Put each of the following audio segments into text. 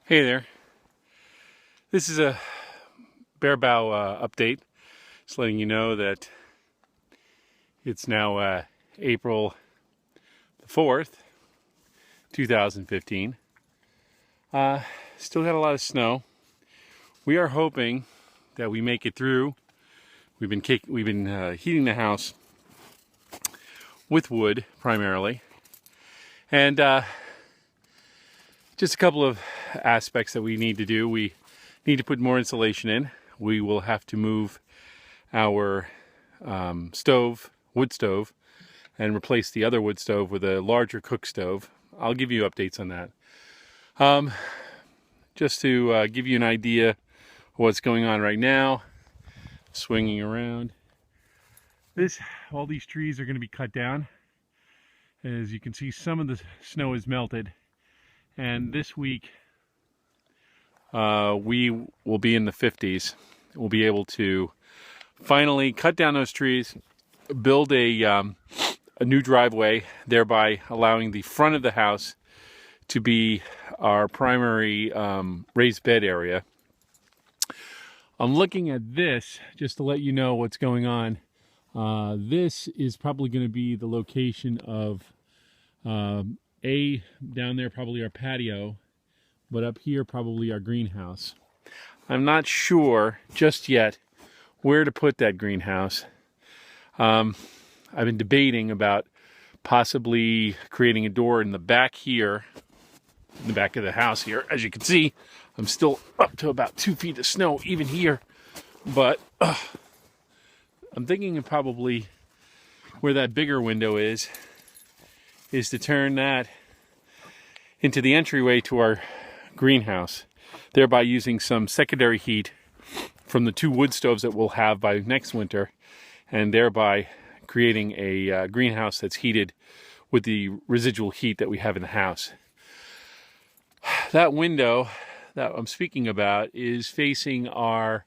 Hey there. This is a BehrBau update. Just letting you know that it's now April the 4th, 2015. Still got a lot of snow. We are hoping that we make it through. We've been heating the house with wood primarily, and just a couple of aspects that we need to do. We need to put more insulation in. We will have to move our wood stove, and replace the other wood stove with a larger cook stove. I'll give you updates on that. Just to give you an idea of what's going on right now, swinging around. All these trees are going to be cut down. As you can see, some of the snow is melted. And this week, we will be in the 50s. We'll be able to finally cut down those trees, build a new driveway, thereby allowing the front of the house to be our primary raised bed area. I'm looking at this just to let you know what's going on. This is probably going to be the location of down there probably our patio, but up here probably our greenhouse. I'm not sure just yet where to put that greenhouse. I've been debating about possibly creating a door in the back here, in the back of the house here. As you can see, I'm still up to about 2 feet of snow even here, but I'm thinking of probably where that bigger window is to turn that into the entryway to our greenhouse, thereby using some secondary heat from the 2 wood stoves that we'll have by next winter, and thereby creating a greenhouse that's heated with the residual heat that we have in the house. That window that I'm speaking about is facing our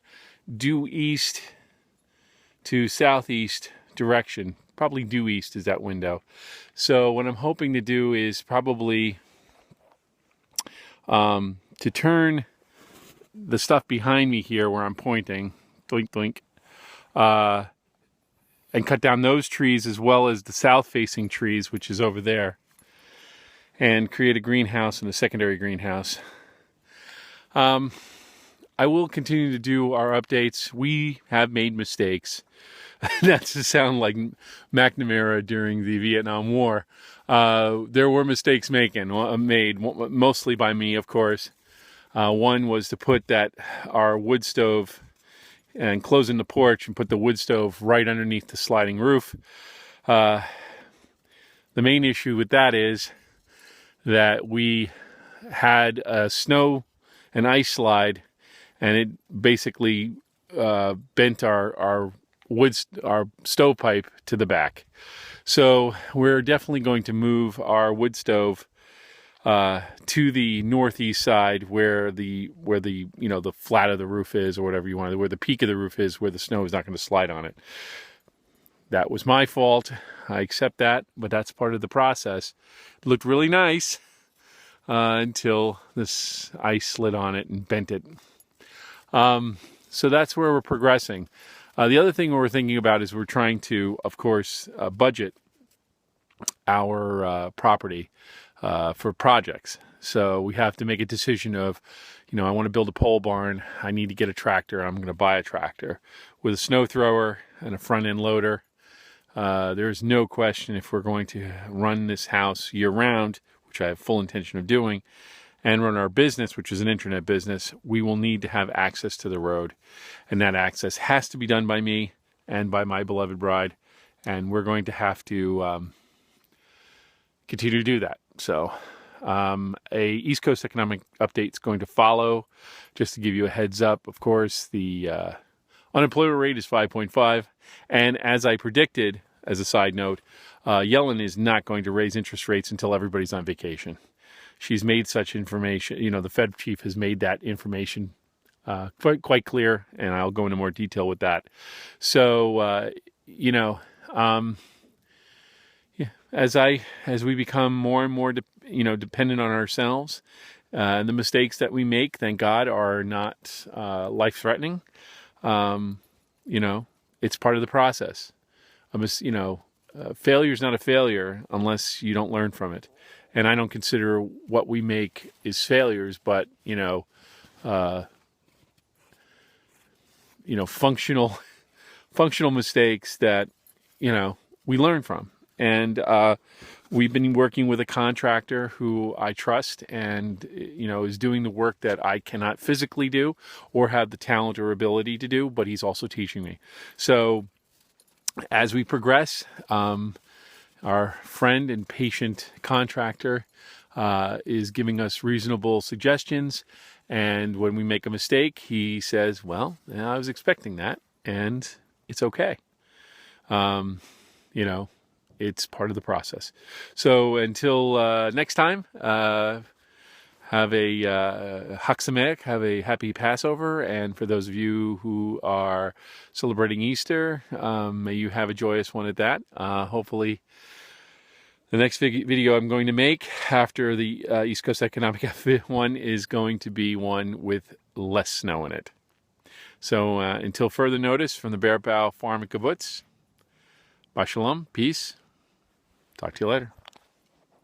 due east to southeast direction. Probably due east is that window. So what I'm hoping to do is probably to turn the stuff behind me here where I'm pointing, doink doink, and cut down those trees as well as the south-facing trees, which is over there, and create a greenhouse and a secondary greenhouse. I will continue to do our updates. We have made mistakes. That's to sound like McNamara during the Vietnam War. There were mistakes made, mostly by me, of course. One was to put our wood stove and close in the porch and put the wood stove right underneath the sliding roof. The main issue with that is that we had a snow and ice slide, and it basically bent our stovepipe to the back. So we're definitely going to move our wood stove to the northeast side where the flat of the roof is, or whatever you want, where the peak of the roof is, where the snow is not going to slide on it. That was my fault. I accept that, but that's part of the process. It looked really nice until this ice slid on it and bent it. So that's where we're progressing. The other thing we're thinking about is we're trying to, of course, budget our property for projects. So we have to make a decision of, I want to build a pole barn. I need to get a tractor. I'm going to buy a tractor with a snow thrower and a front end loader. There's no question, if we're going to run this house year round, which I have full intention of doing, and run our business, which is an internet business, we will need to have access to the road. And that access has to be done by me and by my beloved bride. And we're going to have to continue to do that. So a East Coast economic update is going to follow. Just to give you a heads up, of course, the unemployment rate is 5.5. And as I predicted, as a side note, Yellen is not going to raise interest rates until everybody's on vacation. She's made such information, the Fed chief has made that information quite clear, and I'll go into more detail with that. So, as we become more and more, dependent on ourselves, And the mistakes that we make, thank God, are not life-threatening. It's part of the process. Failure is not a failure unless you don't learn from it. And I don't consider what we make is failures, but functional mistakes that we learn from. And we've been working with a contractor who I trust and is doing the work that I cannot physically do or have the talent or ability to do, but he's also teaching me. So as we progress, our friend and patient contractor is giving us reasonable suggestions. And when we make a mistake, he says, well, I was expecting that, and it's okay. It's part of the process. So until next time, have a Chag Sameach, have a happy Passover. And for those of you who are celebrating Easter, may you have a joyous one at that. Hopefully, the next video I'm going to make after the East Coast Economic one is going to be one with less snow in it. So until further notice, from the BehrBau Farm Kibbutz, Shalom, peace. Talk to you later.